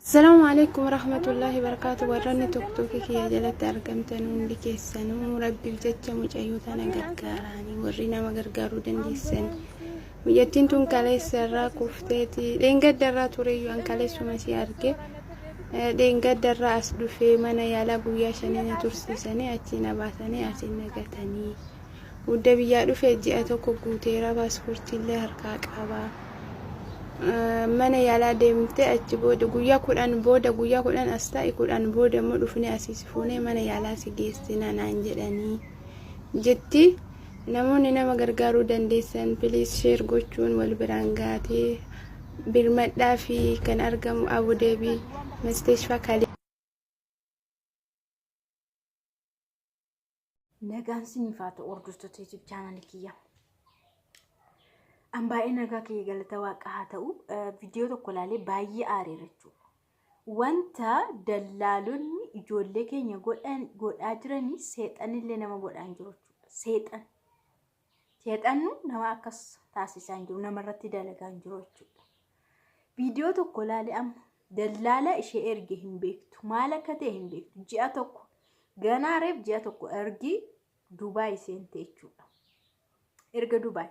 السلام عليكم ورحمة الله وبركاته. وراني توك يا جلت أرقمتن وندي كيسن وربي بجتة مجايوتنا غرغراني ورينا ما غرغرو دنديسن ويتين تون كالي سرا كفتتي دين قدرا توريو ان كالي سمسي أركي دين قدرا أسدو في منا يالا بويا شنين ترسي سني أتينا باسني أتينا قتني ودبي يادو في جئتو كوكوتيرا باسكورتي اللي هركاك أبا mana yala deemte achi booda guyyaa kudhan astaa kudhan booda immoo dhufne asisifune mana yala si geessina naan jedhanii jetti. Namoonni nama gargaaruu dandeessan please share gochuun wal biraan gaatee birmadhaa fi kan argamu Abu Dhabi Mustashfa Khalid. Nagaan sinifaatu ordoftoota YouTube channel kiyya. Ambaa'ee nagaa kee galata waaqa haa ta'u viidiyoo tokko laalee baay'ee aareera jechuudha. Wanta dallaalonni ijoollee keenya godhaa jiranii seexanillee nama godhaa jiru jechuudha. Seexannu nama akkas taasisaa jiru, namarratti dalagaa jiru jechuudha. Viidiyoo tokko laalee amma dallaala ishee erge hin beektu, maal akka ta'e hin beektu. Ji'a tokko ganaa reef ji'a tokko ergi Dubaay seente jechuudha. Erga Dubaay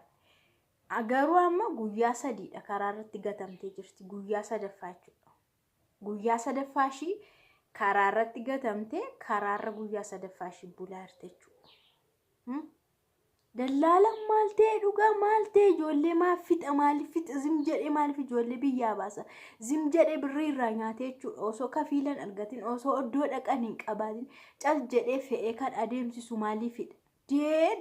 agaruu amma guyyaa sadiidha karaa irratti gatamtee jirti. Guyyaa sadaffaa jechuudha. Guyyaa sadaffaa ishii karaa irratti gatamtee karaarra guyyaa sadaffaa ishii bulaa jirti jechuudha. Dallaalaan maal ta'e dhugaa maal ta'e ijoollee maaf fixa maaliif fixa zim jedhee maaliif ijoollee biyyaa baasa zim jedhee birrii irraa nyaatee jechuudha. Osoo kafiilan argatin osoo iddoo dhaqan hin qabaatin cal jedhee fe'ee kan adeemsisu maaliif fidha.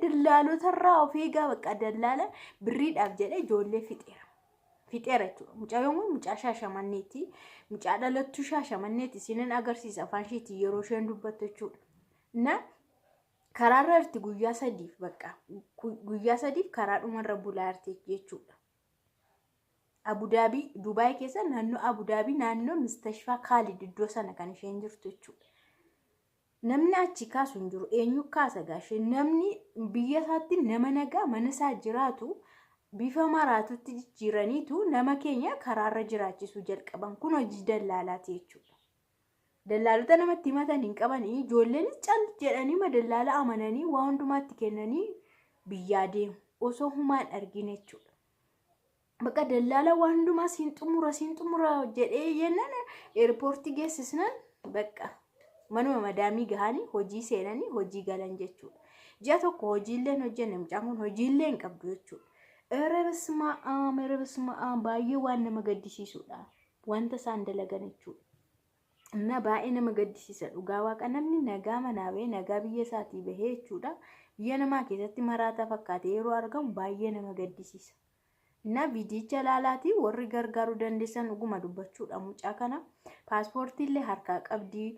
Dallaalota irraa of eegaa bakka dallaala birriidhaaf jedhee ijoollee fixeera jechuudha. Mucaayoon kun mucaa shaashamanneeti. Mucaa dhalattuu shaashamanneeti. Isinan agarsiisa afaan isheetii yeroo isheen dubbattu jechuudha. Na karaarra irti guyyaa sadiif karaa dhumarra bulaa jirti jechuudha. Abu Dhabi Dubaay keessa naannoo Abu Dhabi naannoo Mustashfa Khalid iddoo sana kan isheen jirtu jechuudha. Namni achi kaasu hin jiru eenyu kaasa gaashee namni biyya isaatti nama nagaa mana isaa jiraatu bifa maraatutti jijjiiraniitu nama keenya karaarra jiraachisuu jalqaban. Kun hojii dallaalaati jechuudha. Dallaalota namatti himatan hin qabanii ijoolleen cal jedhanii madallaala amananii waa hundumaatti kennanii biyyaa deemu osoo humaan argine jechuudha. Bakka dallaala waa hundumaa siin xumura jedhee yennaan eerpoortii geessisnan bakka manuma madaamii gahanii hojii seenanii hojii galan jechuudha. Ji'a tokko hojiillee hojjenne mucaan kun hojiillee hin qabdu jechuudha. Erebismaa baay'ee waan nama gaddisiisudha. Wanta isaan dalagan jechuudha. Inna baay'ee nama gaddisiisa dhugaa waaqa namni nagaa manaa bahee nagaa biyya isaatii bahee jechuudha. Biyya namaa keessatti maraataa fakkaatee yeroo argamu baay'ee nama gaddisiisa. Inna viidiyicha laalaatii warri gargaaruu dandeessan dhuguma dubbachuudha. Mucaa kana paaspoortiillee harkaa qabdi.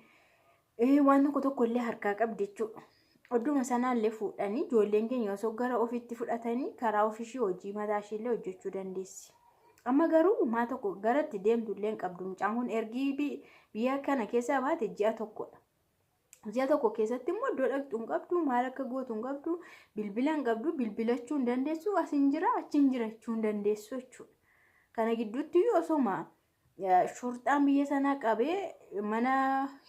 Waan tokko illee harkaa qabdi jechuudha. Odduma sanaallee fuudhanii ijoolleen keenya osoo gara ofiitti fudhatanii karaa ofiishii hojii mataa isheellee hojjechuu dandeessi. Amma garuu maa tokko garatti deemtu illee hin qabdu. Mucaan kun ergii biyya kana keessaa baate ji'a tokkodha. Ji'a tokko keessatti immoo iddoo dhaqxu hin qabdu, maal akka gootu hin qabdu, bilbila hin qabdu, bilbilachuu hin dandeessu, asin jira achiin jirachuu hin dandeessu jechuudha. Kana gidduutti osoo shorxaan biyya sanaa qabee mana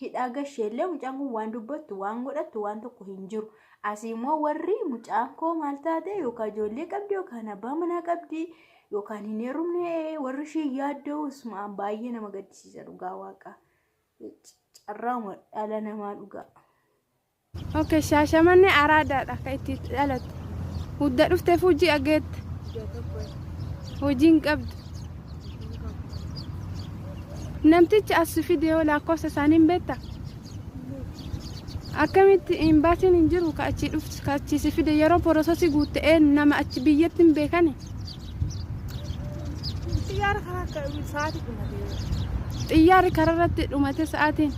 hidhaa gasheellee mucaan kun waan dubbattu waan godhattu waan tokko hin jiru. Asii immoo warri mucaan koo maal taate yookaan ijoollee qabdi yookaan abbaa manaa qabdi yookaan hin heerumne warri ishee yaadda'us baay'ee nama gaddisiisa dhugaa waaqa. Carraa dhala namaa dhugaa. Okay, shaashamanne araadaadha kan itti dhalatu. Hudda dhuftee hojii ageette. Hojiin qabdu. Namtichi as fidee lakkoofsa isaanii hin beektaa? Akkamitti imbaasiin hin jiru ka achi dhuftu ka achi si fide yeroo poroosesii guuttee nama achi biyyatti hin beekani? Xiyyaarri karaa irratti dhumate sa'aatiin.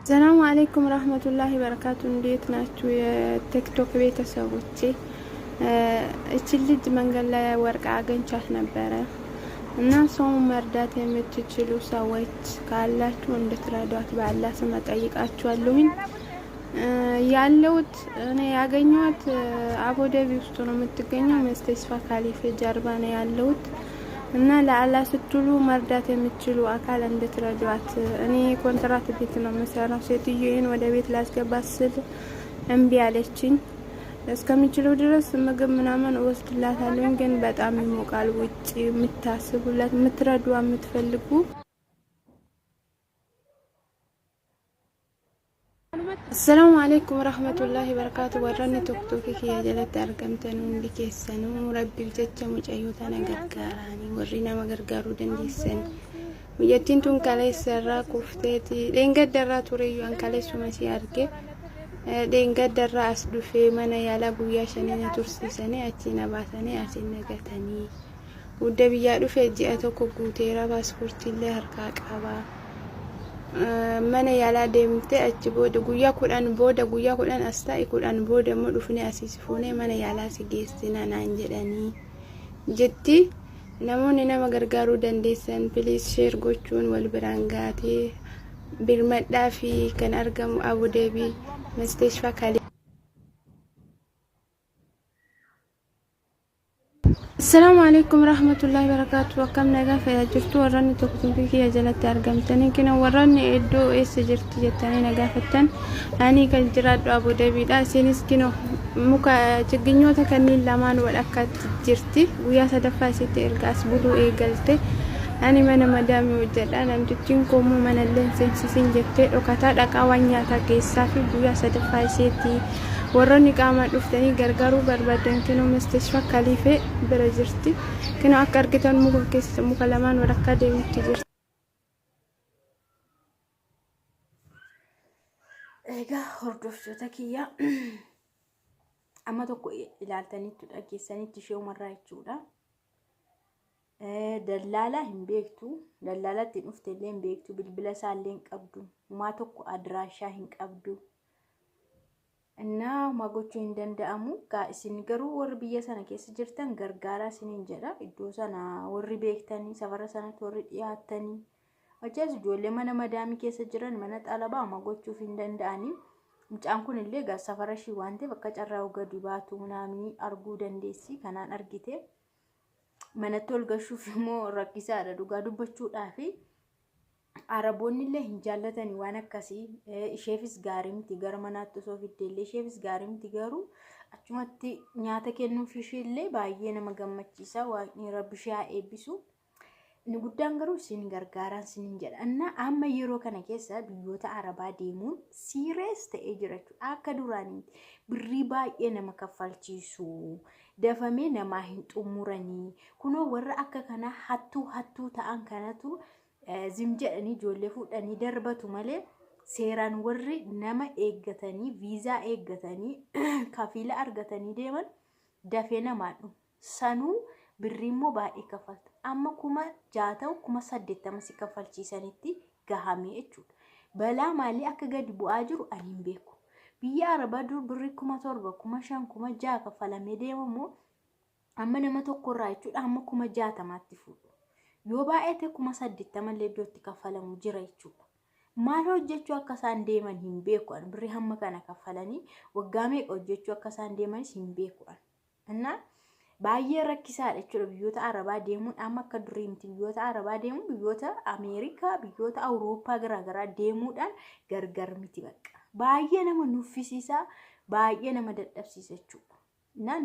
ሰላም አለይኩም ወራህመቱላሂ ወበረካቱ። እንዴት ናችሁ የቲክቶክ ቤተሰቦቼ? እቺ ልጅ መንገድ ላይ ወርቃ አገኝቻት ነበረ እና ሰው መርዳት የምትችሉ ሰዎች ካላችሁ እንድትረዷት በአላህ ስም ጠይቃችኋለሁኝ። ያለውት እኔ ያገኘኋት አቡዳቢ ውስጥ ነው የምትገኘው። መስተሽፋ ካሊፌ ጀርባ ነው ያለውት እና ለአላህ ስትሉ መርዳት የምትችሉ አካል እንድትረዷት። እኔ ኮንትራት ቤት ነው የምሰራው። ሴትዮዬን ወደ ቤት ላስገባት ስል እምቢ አለችኝ። እስከሚችለው ድረስ ምግብ ምናምን ወስድላታለሁ፣ ግን በጣም ይሞቃል ውጪ። የምታስቡላት የምትረዷ የምትፈልጉ السلام عليكم ورحمة الله وبركاته. وراني توك يا جلت أرقمتن ولكيسن وربي بجتش مجايوتنا غرغاراني ورينا مغرغارو دنديسن ويتين تون كالي سرا كفتيتي دين قدرا توريو ان كالي سمسي أرقي دين قدرا أسدو في منا يالا بويا شنين ترسي سني أتينا باتني أتينا قتني ودبي يالو في جيئتو كوكوتيرا باسفورتي اللي هرقاق أبا mana yala deemte achi booda guyyaa kudhan astaa kudhan booda immoo dhufne asisifune mana yala si geessina naan jedhanii jetti. Namoonni nama gargaaruu dandeessan please share gochuun wal biraan gaatee birmadhaa fi kan argamu Abu Dhabi Mustashfa Khalif. السلام عليكم ورحمة الله وبركاته. وكم نجا فجرت وراني توكتوكي يا جلت أرقمتني كنا وراني إدو سجرت جتني نجا فتن أني كجراد أبو دبي لا سينس كنا مكا تجنيو تكني لمان والأكاد جرتي ويا سدفا ستة إرقاس بدو قلتي أني من مدامي وجد أنا متجنكم من اللين سنسين جتة وكتاد أكوانيا تكيسا في ويا سدفا ستة وراني قامت أفتني غرغرو بربادن كنو مستشفى كاليفة برجرتي كنو أكار كتان مكوكيس مكالمان ورقا ديمتي جرتي. إيجا هردوفتو تكيا أما توكو إلالتاني تتاكيساني تشيو مرة يتشودا دلالة هم بيكتو دلالة تنفت اللين بيكتو بالبلاسة اللين قبدو وما توكو أدراشا هم قبدو እና ማጎቹ እንደንደአሙ ጋኢስን ገሩ ወር ቢየሰነ ከስ ጅርተን ገርጋራ ሲኒን ጀዳ ኢዶሰና ወር ቤክተኒ ሰፈረሰነ ቶር ያተኒ አጀዝ ጆሌ መነ መዳሚ ከስ ጅረን መነ ጣለባ ማጎቹ እንደንደአኒ ምጫንኩን ለለ ጋ ሰፈረሺ ዋንቴ በከጨራው ገዱባቱ ናሚ አርጉ ደንዴሲ ከናን አርጊቴ መነቶል ገሹ ፍሞ ረቂሳ አደዱ ጋዱበቹ ዳፊ Araboonni illee hin jaallatani waan akkasii isheefis gaarimti gara manaatti osoo fiddeellee isheefis gaarimti garuu achumatti nyaata kennuuf isheellee baay'ee nama gammachiisa. Waaqni rabbi ishee haa eebbisu. Inni guddaan garuu isin gargaaraan isin jedha. Anna amma yeroo kana keessa biyyoota Arabaa deemuun siirees ta'ee jira jechuudha. Akka duraaniiti birrii baay'ee nama kaffalchiisu. Dafamee namaa hin xumuranii. Kunoo warra akka kana hattuu ta'an kanatu zimjedhanii ijoollee fuudhanii darbatu malee seeraan warri nama eeggatanii viizaa eeggatanii kafiila argatanii deeman dafee namaadhu sanuu birrii immoo baay'ee kaffalta. Amma 60,000 si kaffalchiisanitti gahamee jechuudha. Balaa maalii akka gadi bu'aa jiru ani hin beeku. Biyya Arabaa dur birrii 7,000 5,000 6,000 kaffalamee deemamoo amma nama tokkorraa jechuudha amma 60,000tti fuudhu. Yoo baay'ate 80,000 illee iddootti kaffalamu jira jechuudha. Maal hojjechuu akka isaan deeman hin beeku. Birrii hamma kana kaffalanii waggaa meeqa hojjechuu akka isaan deemanis hin beeku. Inna baay'ee rakkisaadha jechuudha biyyoota Arabaa deemuun. Amma akka durii miti biyyoota Arabaa deemuun biyyoota Ameerikaa biyyoota Awurooppaa garaagaraa deemuudhaan gargar miti bakka. Baay'ee nama nuffisiisa baay'ee nama dadhabsiisa jechuudha.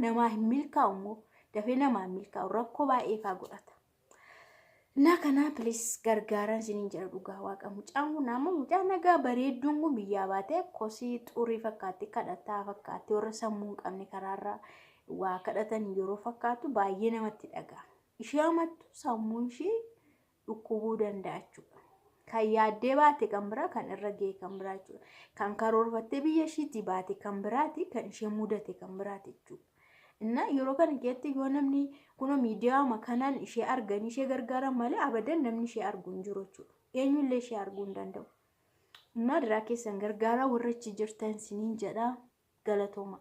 Namaa hin milkaa'u immoo dafee namaa hin milkaa'u rakkoo baay'ee faa godhata. Na kana please gargaaran sinin jira dhugaa waaqa mucaan kun amma mucaan nagaa bareedduun kun biyyaa baatee kosii xurii fakkaatti kadhataa fakkaatti warra sammuu hin qabne karaarraa waa kadhatan yeroo fakkaatu baay'ee namatti dhagaa. Ishee amattu sammuun ishee dhukkubuu danda'a jechuudha. Kan yaaddee baate kan biraa kan irra ga'e kan biraa jechuudha. Kan karoorfattee biyya ishiitti baate kan biraati kan ishee mudate kan biraati jechuudha. Inna yeroo kana keessatti yoo namni kuno miidiyaa makanaan ishee argan ishee gargaaran malee abadan namni ishee argu hin jiru jechuudha. Eenyullee ishee arguu hin danda'u. Inna diraa keessan gargaaraa warra achi jirtan siniin jedha galatooma.